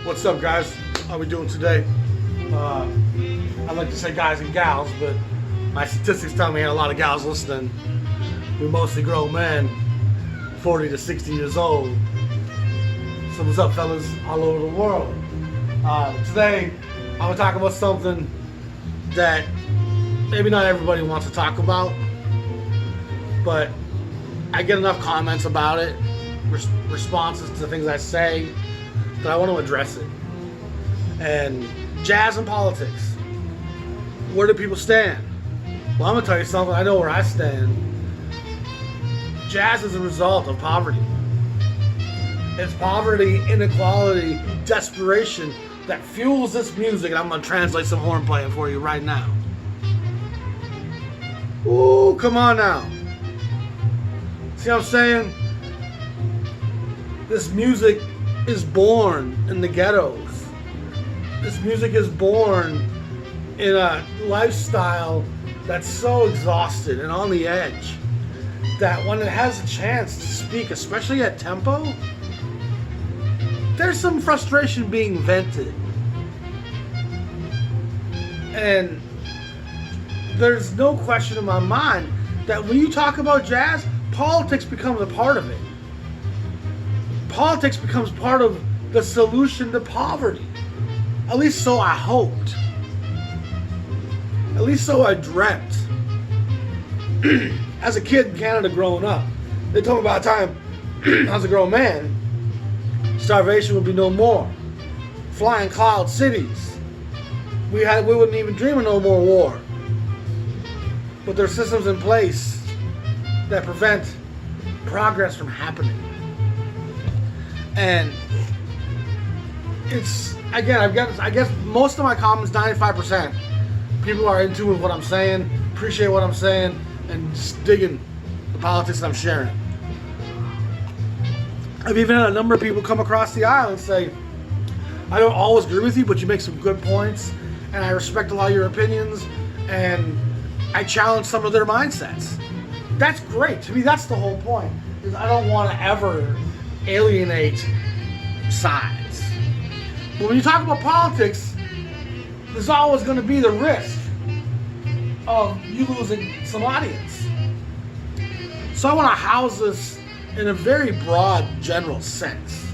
What's up, guys? How we doing today? I'd like to say guys and gals, but my statistics tell me I had a lot of gals listening. We're mostly grown men, 40 to 60 years old. So what's up, fellas, all over the world? Today, I'm gonna talk about something that maybe not everybody wants to talk about, but I get enough comments about it, responses to the things I say, that I want to address it. And jazz and politics. Where do people stand? Well, I'm gonna tell you something. I know where I stand. Jazz is a result of poverty. It's poverty, inequality, desperation that fuels this music. And I'm gonna translate some horn playing for you right now. Ooh, come on now. See what I'm saying? This music is born in the ghettos. This music is born in a lifestyle that's so exhausted and on the edge that when it has a chance to speak, especially at tempo, there's some frustration being vented. And there's no question in my mind that when you talk about jazz, politics becomes a part of it. Politics becomes part of the solution to poverty. At least so I hoped. At least so I dreamt. As a kid in Canada growing up, they told me about a time as a grown man, starvation would be no more. Flying cloud cities. We wouldn't even dream of no more war. But there are systems in place that prevent progress from happening. And it's, again, I guess most of my comments, 95%, people are into with what I'm saying, appreciate what I'm saying, and just digging the politics that I'm sharing. I've even had a number of people come across the aisle and say, I don't always agree with you, but you make some good points, and I respect a lot of your opinions, and I challenge some of their mindsets. That's great. To me, that's the whole point, is I don't want to ever alienate sides. But when you talk about politics, there's always going to be the risk of you losing some audience. So I want to house this in a very broad, general sense.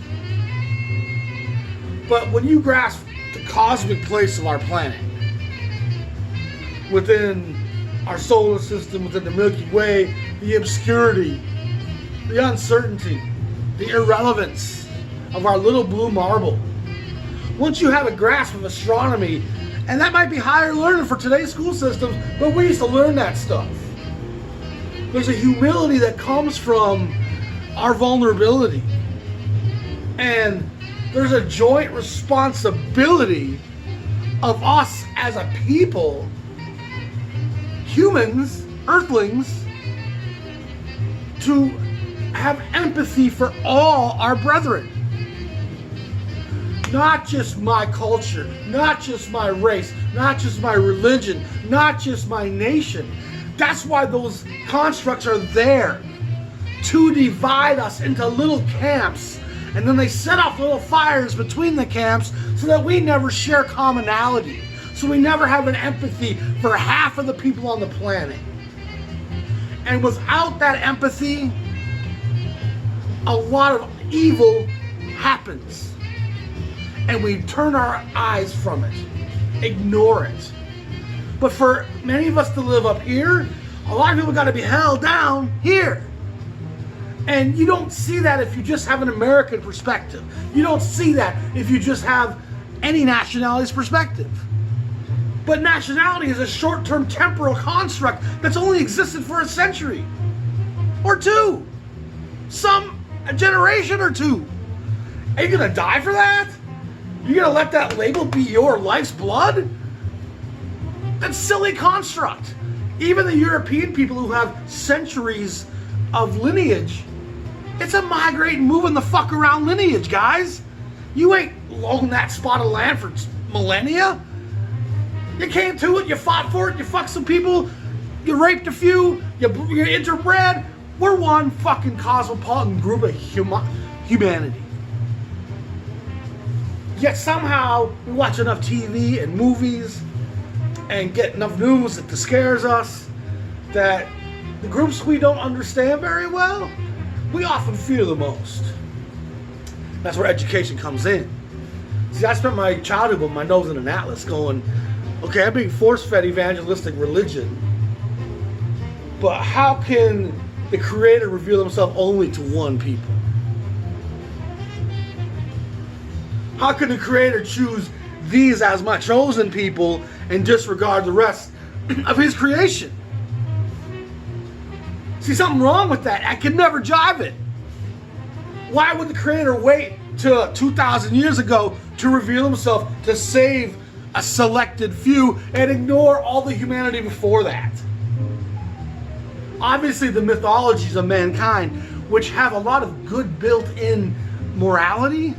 But when you grasp the cosmic place of our planet, within our solar system, within the Milky Way, the obscurity, the uncertainty, the irrelevance of our little blue marble. Once you have a grasp of astronomy, and that might be higher learning for today's school systems, but we used to learn that stuff. There's a humility that comes from our vulnerability. And there's a joint responsibility of us as a people, humans, earthlings, to have empathy for all our brethren. Not just my culture, not just my race, not just my religion, not just my nation. That's why those constructs are there, to divide us into little camps. And then they set off little fires between the camps so that we never share commonality. So we never have an empathy for half of the people on the planet. And without that empathy, a lot of evil happens. And we turn our eyes from it, ignore it. But for many of us to live up here, a lot of people got to be held down here. And you don't see that if you just have an American perspective. You don't see that if you just have any nationality's perspective. But nationality is a short-term temporal construct that's only existed for a century or two, a generation or two. Are you gonna die for that? You're gonna let that label be your life's blood? That's a silly construct. Even the European people who have centuries of lineage, it's a migrating, moving the fuck around lineage, guys. You ain't owned that spot of land for millennia. You came to it, you fought for it, you fucked some people, you raped a few, you're interbred. We're one fucking cosmopolitan group of humanity. Yet somehow we watch enough TV and movies and get enough news that scares us that the groups we don't understand very well, we often fear the most. That's where education comes in. See, I spent my childhood with my nose in an atlas going, okay, I'm being force-fed evangelistic religion, but how can the Creator reveal himself only to one people? How can the Creator choose these as my chosen people and disregard the rest of his creation? See, something wrong with that. I can never jive it. Why would the Creator wait till 2,000 years ago to reveal himself to save a selected few and ignore all the humanity before that? Obviously, the mythologies of mankind, which have a lot of good built-in morality,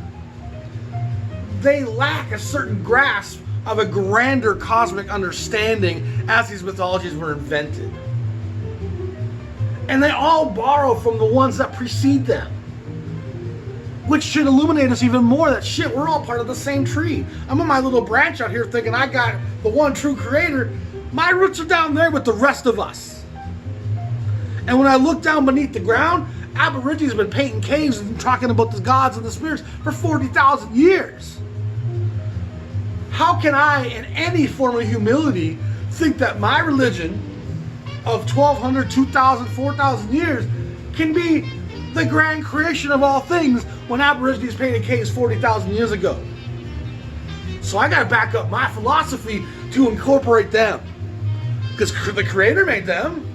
they lack a certain grasp of a grander cosmic understanding as these mythologies were invented. And they all borrow from the ones that precede them, which should illuminate us even more that shit, we're all part of the same tree. I'm on my little branch out here thinking I got the one true Creator. My roots are down there with the rest of us. And when I look down beneath the ground, Aborigines have been painting caves and talking about the gods and the spirits for 40,000 years. How can I, in any form of humility, think that my religion of 1,200, 2,000, 4,000 years can be the grand creation of all things when Aborigines painted caves 40,000 years ago? So I gotta back up my philosophy to incorporate them, because the Creator made them.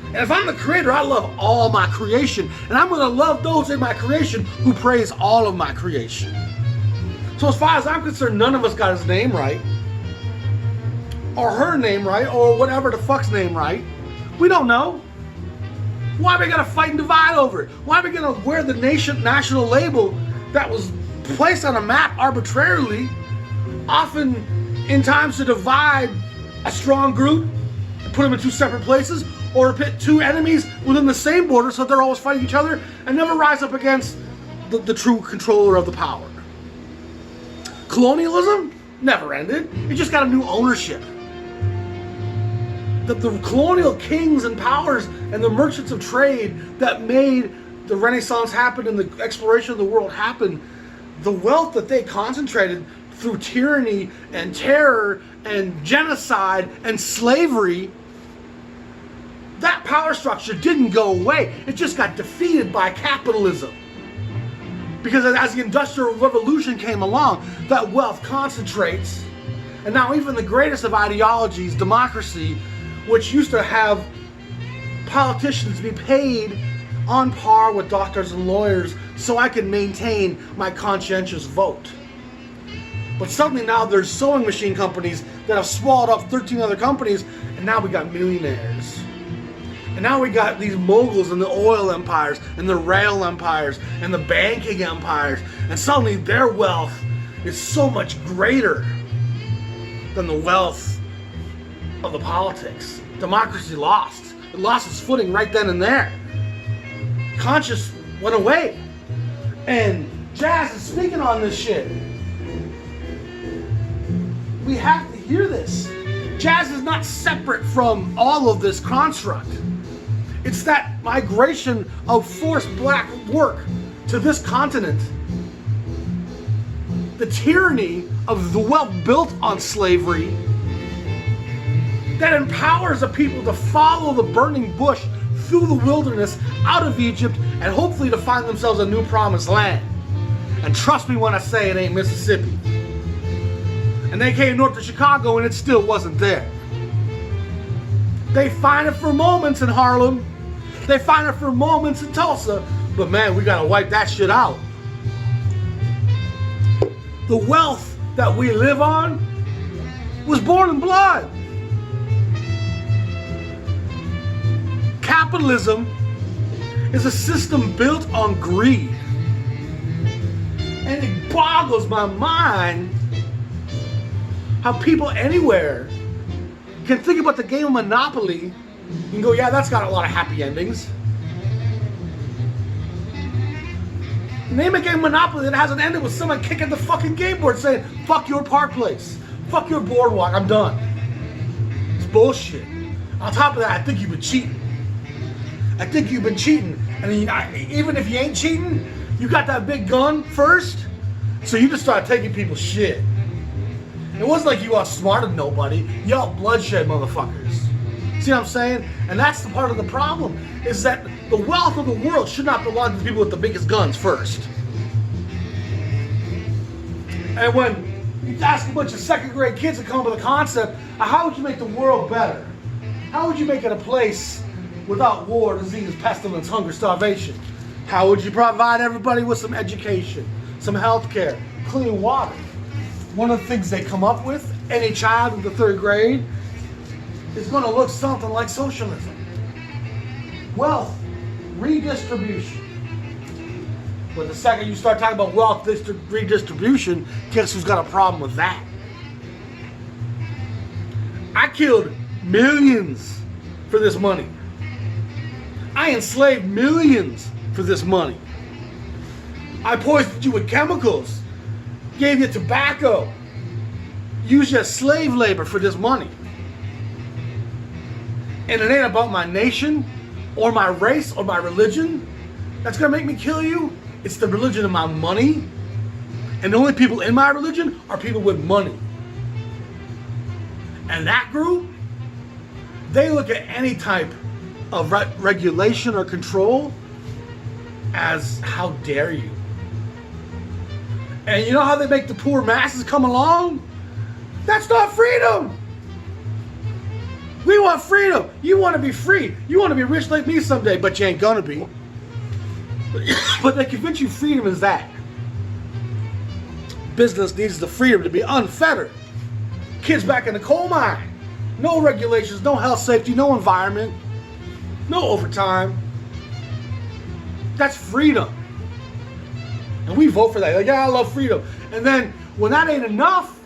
And if I'm the Creator, I love all my creation, and I'm gonna love those in my creation who praise all of my creation. So as far as I'm concerned, none of us got his name right, or her name right, or whatever the fuck's name right. We don't know. Why are we gonna fight and divide over it? Why are we gonna wear the national label that was placed on a map arbitrarily, often in times to divide a strong group and put them in two separate places, or pit two enemies within the same border so they're always fighting each other and never rise up against the true controller of the power? Colonialism never ended. It just got a new ownership. The colonial kings and powers and the merchants of trade that made the Renaissance happen and the exploration of the world happen, the wealth that they concentrated through tyranny and terror and genocide and slavery, that power structure didn't go away. It just got defeated by capitalism. Because as the Industrial Revolution came along, that wealth concentrates, and now even the greatest of ideologies, democracy, which used to have politicians be paid on par with doctors and lawyers so I can maintain my conscientious vote. But suddenly now there's sewing machine companies that have swallowed up 13 other companies, and now we got millionaires. And now we got these moguls in the oil empires and the rail empires and the banking empires, and suddenly their wealth is so much greater than the wealth of the politics. Democracy lost. It lost its footing right then and there. Conscience went away. And Jazz is speaking on this shit. We have to hear this. Jazz is not separate from all of this construct. It's that migration of forced black work to this continent. The tyranny of the wealth built on slavery that empowers the people to follow the burning bush through the wilderness out of Egypt and hopefully to find themselves a new promised land. And trust me when I say it ain't Mississippi. And they came north to Chicago and it still wasn't there. They find it for moments in Harlem. They find it for moments in Tulsa. But man, we gotta wipe that shit out. The wealth that we live on was born in blood. Capitalism is a system built on greed. And it boggles my mind how people anywhere can think about the game of Monopoly and go, yeah, that's got a lot of happy endings. Name a game Monopoly that hasn't ended with someone kicking the fucking game board saying, fuck your park place. Fuck your boardwalk. I'm done. It's bullshit. On top of that, I think you've been cheating. I think you've been cheating. And even if you ain't cheating, you got that big gun first, so you just started taking people's shit. It wasn't like you outsmarted nobody. You out bloodshed motherfuckers. See what I'm saying? And that's the part of the problem, is that the wealth of the world should not belong to the people with the biggest guns first. And when you ask a bunch of second grade kids to come up with a concept of how would you make the world better? How would you make it a place without war, disease, pestilence, hunger, starvation? How would you provide everybody with some education, some health care, clean water? One of the things they come up with, any child in the third grade, is going to look something like socialism. Wealth redistribution. But the second you start talking about wealth redistribution, guess who's got a problem with that? I killed millions for this money. I enslaved millions for this money. I poisoned you with chemicals, gave you tobacco, used you as slave labor for this money. And it ain't about my nation or my race or my religion that's gonna make me kill you. It's the religion of my money. And the only people in my religion are people with money. And that group, they look at any type of regulation or control as, how dare you? And you know how they make the poor masses come along? That's not freedom. We want freedom. You want to be free. You want to be rich like me someday, but you ain't gonna be. But they convince you freedom is that. Business needs the freedom to be unfettered. Kids back in the coal mine. No regulations, no health safety, no environment, no overtime. That's freedom. And we vote for that. Like, yeah, I love freedom. And then when that ain't enough,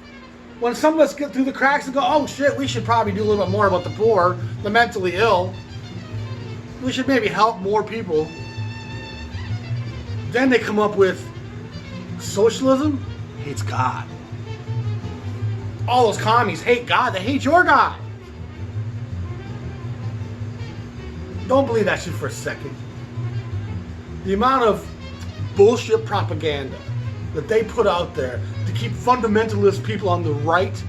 when some of us get through the cracks and go, oh shit, we should probably do a little bit more about the poor, the mentally ill. We should maybe help more people. Then they come up with socialism hates God. All those commies hate God. They hate your God. Don't believe that shit for a second. The amount of bullshit propaganda that they put out there to keep fundamentalist people on the right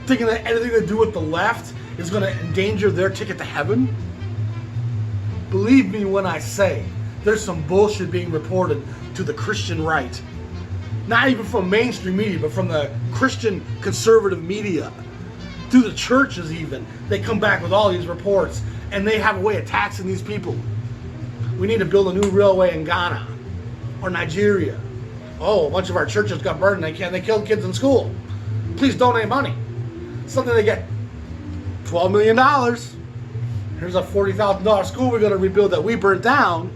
thinking that anything to do with the left is going to endanger their ticket to heaven. Believe me when I say there's some bullshit being reported to the Christian right. Not even from mainstream media, but from the Christian conservative media. Through the churches even. They come back with all these reports and they have a way of taxing these people. We need to build a new railway in Ghana or Nigeria. Oh, a bunch of our churches got burned and they killed kids in school. Please donate money. Something they get $12 million. Here's a $40,000 school we're going to rebuild that we burnt down.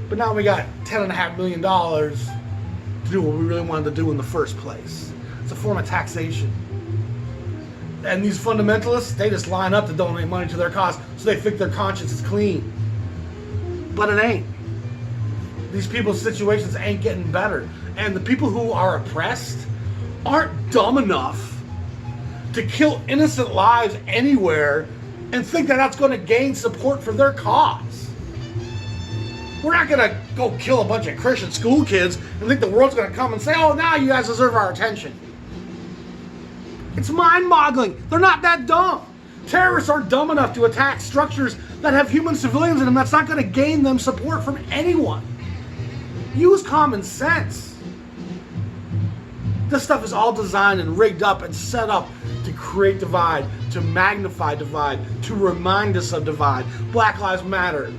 But now we got $10.5 million to do what we really wanted to do in the first place. It's a form of taxation. And these fundamentalists, they just line up to donate money to their cause so they think their conscience is clean. But it ain't. These people's situations ain't getting better. And the people who are oppressed aren't dumb enough to kill innocent lives anywhere and think that that's going to gain support for their cause. We're not going to go kill a bunch of Christian school kids and think the world's going to come and say, oh, now you guys deserve our attention. It's mind-boggling. They're not that dumb. Terrorists aren't dumb enough to attack structures that have human civilians in them. That's not going to gain them support from anyone. Use common sense. This stuff is all designed and rigged up and set up to create divide, to magnify divide, to remind us of divide. Black Lives Matter,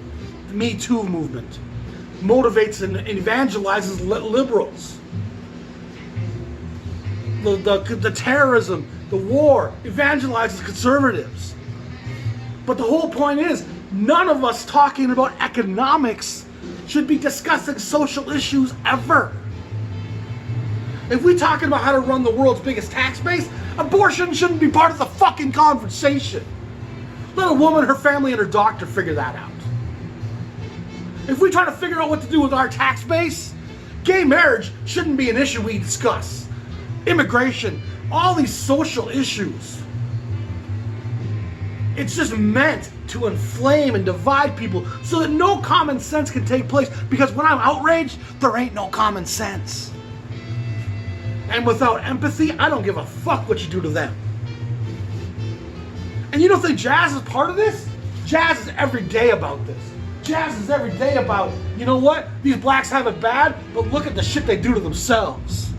the Me Too movement, motivates and evangelizes liberals. The terrorism, the war, evangelizes conservatives. But the whole point is, none of us talking about economics should be discussing social issues ever. If we're talking about how to run the world's biggest tax base, abortion shouldn't be part of the fucking conversation. Let a woman, her family, and her doctor figure that out. If we try to figure out what to do with our tax base, Gay marriage shouldn't be an issue we discuss. Immigration, all these social issues. It's just meant to inflame and divide people so that no common sense can take place. Because when I'm outraged, there ain't no common sense. And without empathy, I don't give a fuck what you do to them. And you don't think jazz is part of this? Jazz is every day about this. Jazz is every day about, you know what? These blacks have it bad, but look at the shit they do to themselves.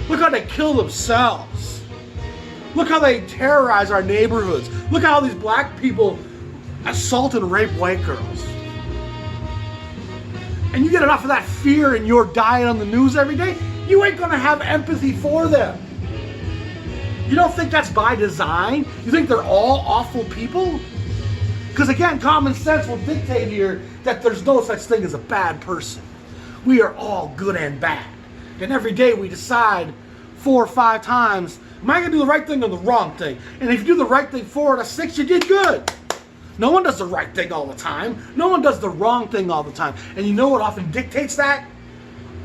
Look how they kill themselves. Look how they terrorize our neighborhoods. Look how these black people assault and rape white girls. And you get enough of that fear in your diet on the news every day, you ain't gonna have empathy for them. You don't think that's by design? You think they're all awful people? Because again, common sense will dictate here that there's no such thing as a bad person. We are all good and bad. And every day we decide 4 or 5 times, am I going to do the right thing or the wrong thing? And if you do the right thing 4 out of 6, you did good. No one does the right thing all the time. No one does the wrong thing all the time. And you know what often dictates that?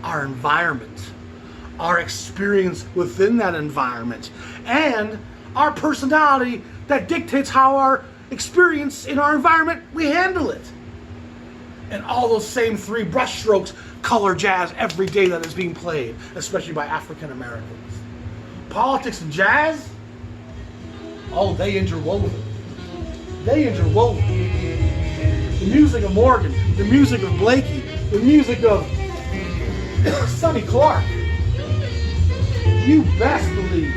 Our environment. Our experience within that environment. And our personality that dictates how our experience in our environment, we handle it. And all those same 3 brushstrokes color jazz every day that is being played, especially by African Americans. Politics and jazz, oh, they interwoven. They interwoven. The music of Morgan, the music of Blakey, the music of Sonny Clark. You best believe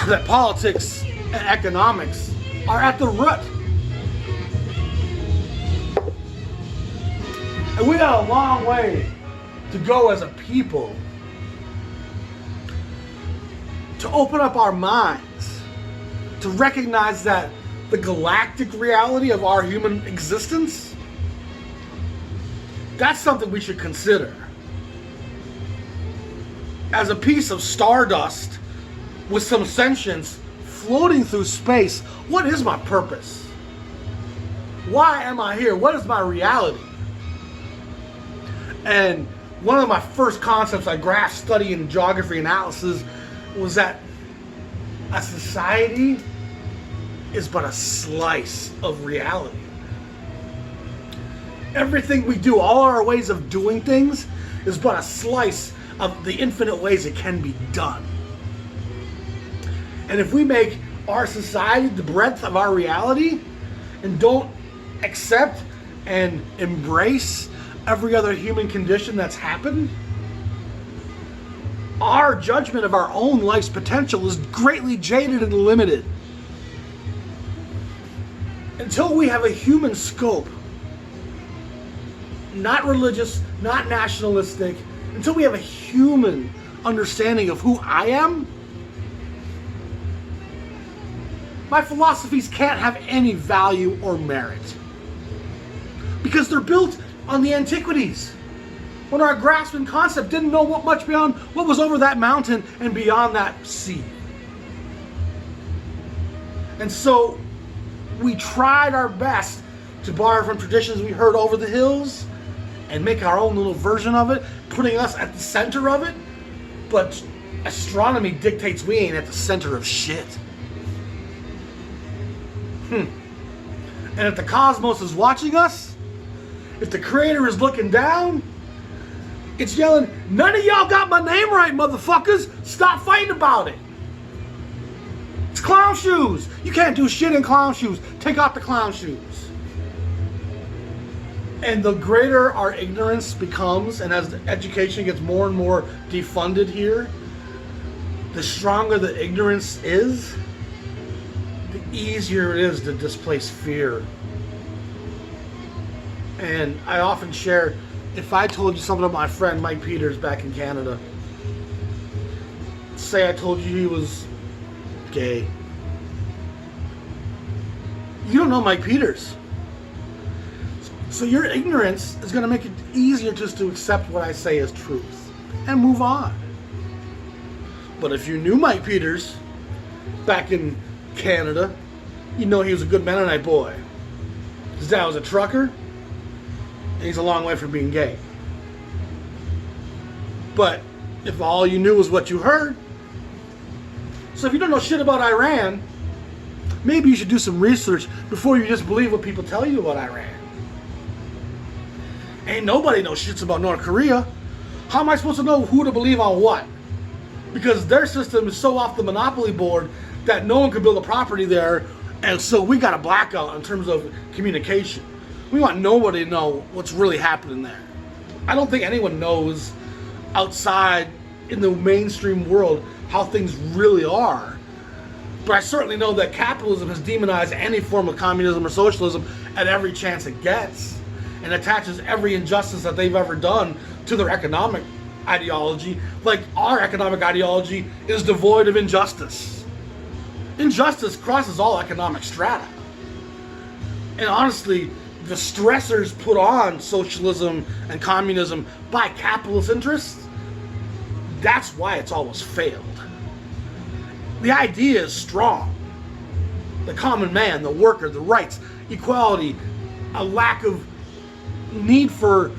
that politics and economics are at the root. And we got a long way to go as a people to open up our minds, to recognize that the galactic reality of our human existence, that's something we should consider. As a piece of stardust with some sentience floating through space, what is my purpose? Why am I here? What is my reality? And one of my first concepts I grasped studying geography analysis was that a society is but a slice of reality. Everything we do, all our ways of doing things, is but a slice of the infinite ways it can be done. And if we make our society the breadth of our reality and don't accept and embrace every other human condition that's happened, our judgment of our own life's potential is greatly jaded and limited. Until we have a human scope, not religious, not nationalistic, until we have a human understanding of who I am, my philosophies can't have any value or merit. Because they're built on the antiquities, when our grasping concept didn't know what much beyond what was over that mountain and beyond that sea. And so we tried our best to borrow from traditions we heard over the hills and make our own little version of it, putting us at the center of it. But astronomy dictates we ain't at the center of shit. And if the cosmos is watching us, if the creator is looking down, it's yelling, none of y'all got my name right, motherfuckers. Stop fighting about it. It's clown shoes. You can't do shit in clown shoes. Take off the clown shoes. And the greater our ignorance becomes, and as the education gets more and more defunded here, the stronger the ignorance is, the easier it is to displace fear. And I often share, if I told you something about my friend Mike Peters back in Canada, say I told you he was gay. You don't know Mike Peters. So your ignorance is going to make it easier just to accept what I say as truth and move on. But if you knew Mike Peters back in Canada, you know he was a good Mennonite boy. His dad was a trucker, and he's a long way from being gay. But if all you knew was what you heard, so if you don't know shit about Iran, maybe you should do some research before you just believe what people tell you about Iran. Ain't nobody knows shit about North Korea. How am I supposed to know who to believe on what? Because their system is so off the monopoly board that no one could build a property there, and so we got a blackout in terms of communication. We want nobody to know what's really happening there. I don't think anyone knows outside in the mainstream world how things really are. But I certainly know that capitalism has demonized any form of communism or socialism at every chance it gets, and attaches every injustice that they've ever done to their economic ideology. Like our economic ideology is devoid of injustice. Injustice crosses all economic strata. And honestly, the stressors put on socialism and communism by capitalist interests, that's why it's always failed. The idea is strong. The common man, the worker, the rights, equality, a lack of need for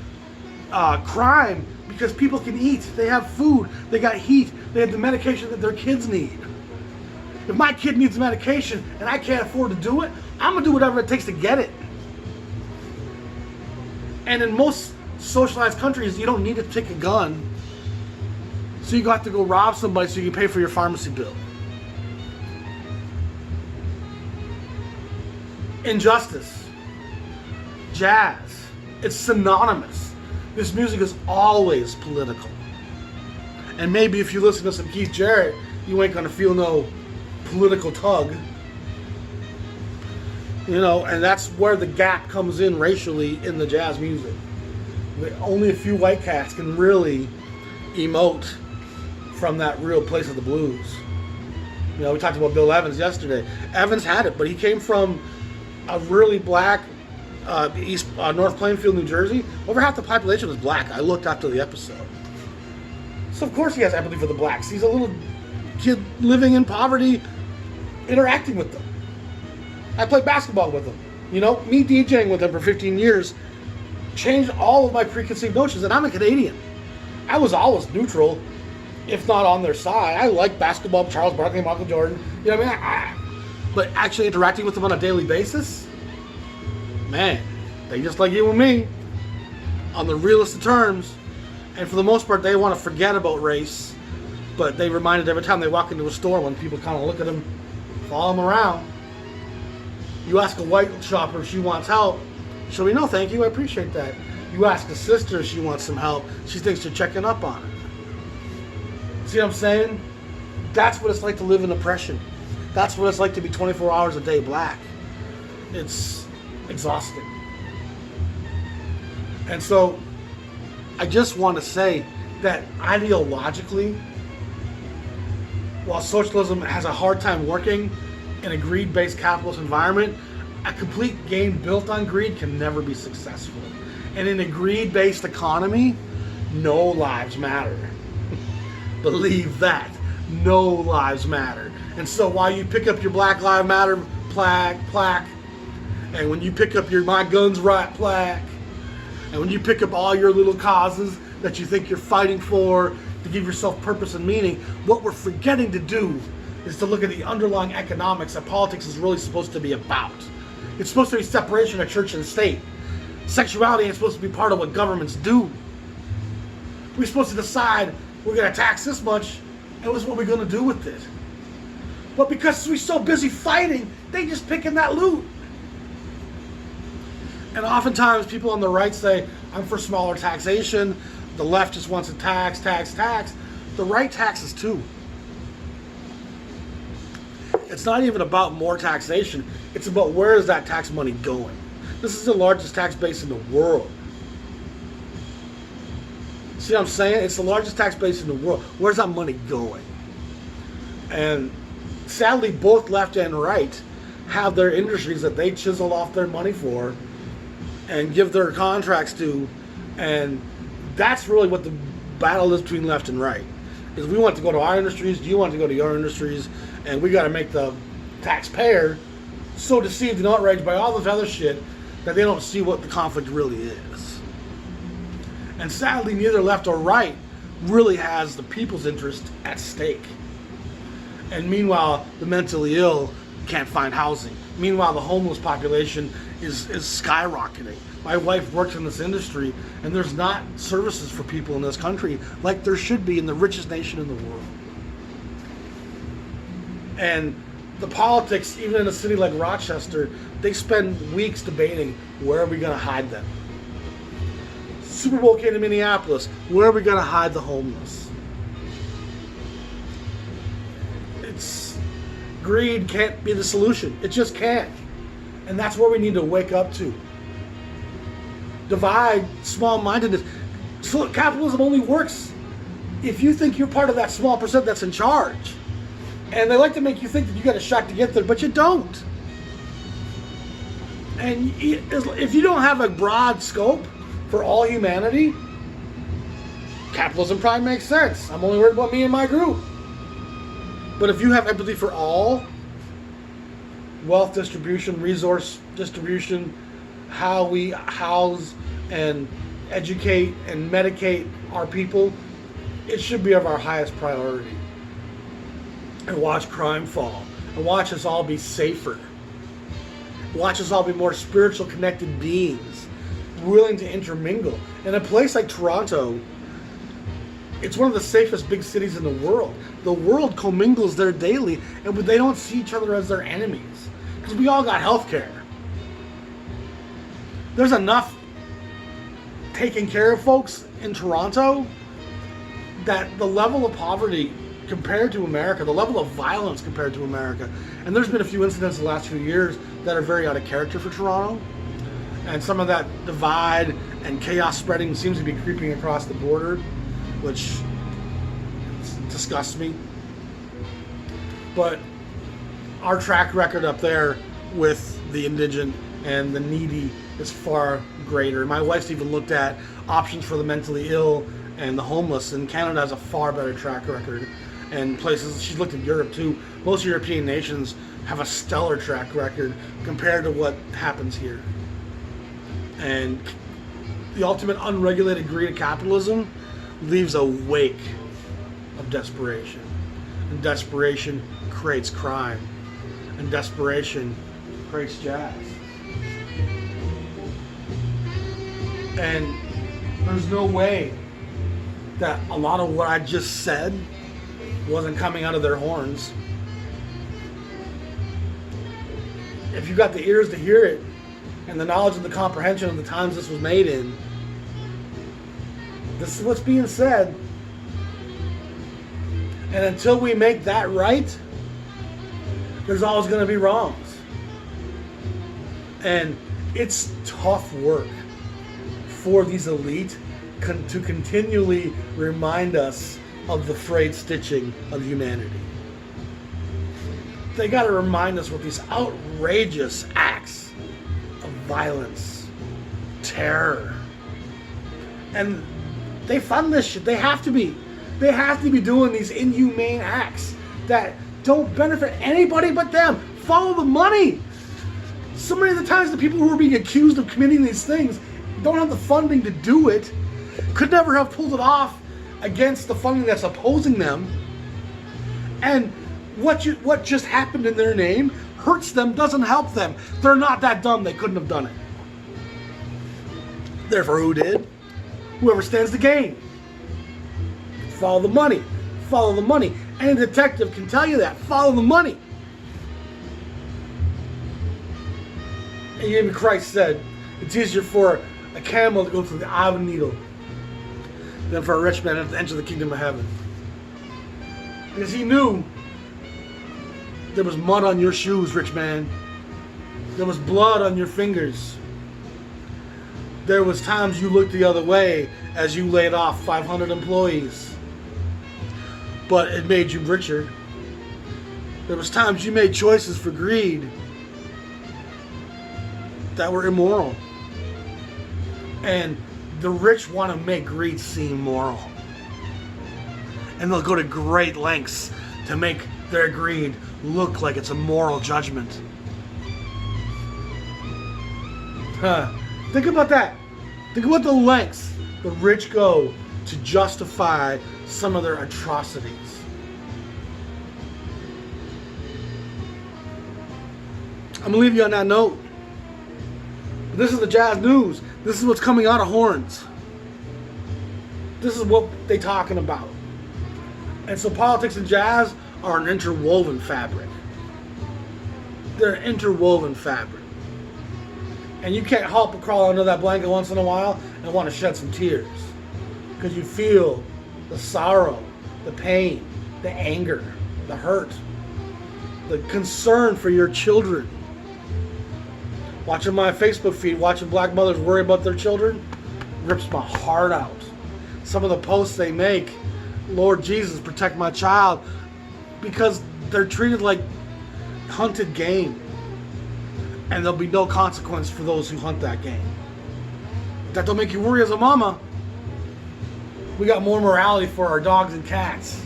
crime because people can eat, they have food, they got heat, they have the medication that their kids need. If my kid needs medication and I can't afford to do it, I'm gonna do whatever it takes to get it. And in most socialized countries, you don't need to take a gun, so you got to go rob somebody so you can pay for your pharmacy bill. Injustice, jazz, it's synonymous. This music is always political. And maybe if you listen to some Keith Jarrett, you ain't gonna feel no political tug. You know, and that's where the gap comes in racially in the jazz music. Only a few white cats can really emote from that real place of the blues. You know, we talked about Bill Evans yesterday. Evans had it, but he came from a really black North Plainfield, New Jersey. Over half the population was black. I looked after the episode. So of course he has empathy for the blacks. He's a little kid living in poverty, interacting with them. I played basketball with him. You know, me DJing with him for 15 years changed all of my preconceived notions. And I'm a Canadian. I was always neutral, if not on their side. I like basketball, Charles Barkley, Michael Jordan. You know what I mean? But actually interacting with them on a daily basis, man, they just like you and me, on the realest of terms. And for the most part, they want to forget about race, but they reminded every time they walk into a store when people kind of look at them, follow them around. You ask a white shopper if she wants help, she'll be, no thank you, I appreciate that. You ask a sister if she wants some help, she thinks you're checking up on her. See what I'm saying? That's what it's like to live in oppression. That's what it's like to be 24 hours a day black. It's exhausting. And so, I just want to say that ideologically, while socialism has a hard time working in a greed-based capitalist environment, a complete game built on greed can never be successful. And in a greed-based economy, no lives matter. Believe that. No lives matter. And so while you pick up your Black Lives Matter plaque, and when you pick up your My Guns Right plaque, and when you pick up all your little causes that you think you're fighting for to give yourself purpose and meaning, what we're forgetting to do is to look at the underlying economics that politics is really supposed to be about. It's supposed to be separation of church and state. Sexuality ain't supposed to be part of what governments do. We're supposed to decide we're going to tax this much, and what's what we're going to do with it. But because we're so busy fighting, they just picking that loot. And oftentimes people on the right say, I'm for smaller taxation. The left just wants to tax. The right taxes too. It's not even about more taxation. It's about where is that tax money going. This is the largest tax base in the world. See what I'm saying? It's the largest tax base in the world. Where's that money going? And sadly, both left and right have their industries that they chisel off their money for and give their contracts to. And that's really what the battle is between left and right. Is we want to go to our industries, you want to go to your industries, and we got to make the taxpayer so deceived and outraged by all this other shit that they don't see what the conflict really is. And sadly, neither left or right really has the people's interest at stake. And meanwhile, the mentally ill can't find housing. Meanwhile, the homeless population is skyrocketing. My wife works in this industry, and there's not services for people in this country like there should be in the richest nation in the world. And the politics, even in a city like Rochester, they spend weeks debating, where are we going to hide them? Super Bowl came to Minneapolis, where are we going to hide the homeless? Greed can't be the solution. It just can't. And that's where we need to wake up to. Divide small-mindedness. So capitalism only works if you think you're part of that small percent that's in charge. And they like to make you think that you got a shot to get there, but you don't. And if you don't have a broad scope for all humanity, capitalism probably makes sense. I'm only worried about me and my group. But if you have empathy for all, wealth distribution, resource distribution, how we house and educate and medicate our people, it should be of our highest priority. And watch crime fall. And watch us all be safer. Watch us all be more spiritual connected beings, willing to intermingle. In a place like Toronto, it's one of the safest big cities in the world. The world commingles there daily, and they don't see each other as their enemies. Because we all got health care. There's enough taking care of folks in Toronto that the level of poverty compared to America, the level of violence compared to America, and there's been a few incidents in the last few years that are very out of character for Toronto. And some of that divide and chaos spreading seems to be creeping across the border, which disgusts me. But our track record up there with the indigent and the needy is far greater. My wife's even looked at options for the mentally ill and the homeless, and Canada has a far better track record. And places, she's looked at Europe too. Most European nations have a stellar track record compared to what happens here. And the ultimate unregulated greed of capitalism leaves a wake of desperation. And desperation creates crime. And desperation creates jazz. And there's no way that a lot of what I just said wasn't coming out of their horns. If you got the ears to hear it, and the knowledge and the comprehension of the times this was made in, this is what's being said. And until we make that right, there's always going to be wrongs. And it's tough work for these elite to continually remind us of the frayed stitching of humanity. They got to remind us with these outrageous acts of violence, terror. And they fund this shit. They have to be. They have to be doing these inhumane acts that don't benefit anybody but them. Follow the money. So many of the times the people who are being accused of committing these things don't have the funding to do it, could never have pulled it off against the funding that's opposing them. And what just happened in their name hurts them, doesn't help them. They're not that dumb, they couldn't have done it. Therefore, who did? Whoever stands to gain. Follow the money. Follow the money. Any detective can tell you that. Follow the money. And even Christ said, it's easier for a camel to go through the eye of a needle than for a rich man to enter the kingdom of heaven. Because he knew there was mud on your shoes, rich man. There was blood on your fingers. There was times you looked the other way as you laid off 500 employees. But it made you richer. There was times you made choices for greed that were immoral. And the rich want to make greed seem moral. And they'll go to great lengths to make their greed look like it's a moral judgment. Think about that. Think about the lengths the rich go to justify some of their atrocities. I'm going to leave you on that note. This is the jazz news. This is what's coming out of horns. This is what they're talking about. And so politics and jazz are an interwoven fabric. They're an interwoven fabric. And you can't help but crawl under that blanket once in a while and want to shed some tears. Because you feel the sorrow, the pain, the anger, the hurt, the concern for your children. Watching my Facebook feed, watching black mothers worry about their children, rips my heart out. Some of the posts they make, Lord Jesus, protect my child, because they're treated like hunted game. And there'll be no consequence for those who hunt that game. That don't make you worry as a mama. We got more morality for our dogs and cats,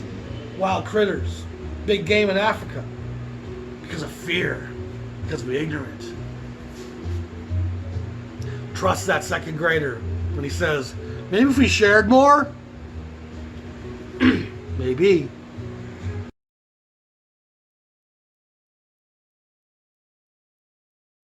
wild critters, big game in Africa, because of fear, because we're ignorant. Trust that second grader when he says, maybe if we shared more, maybe.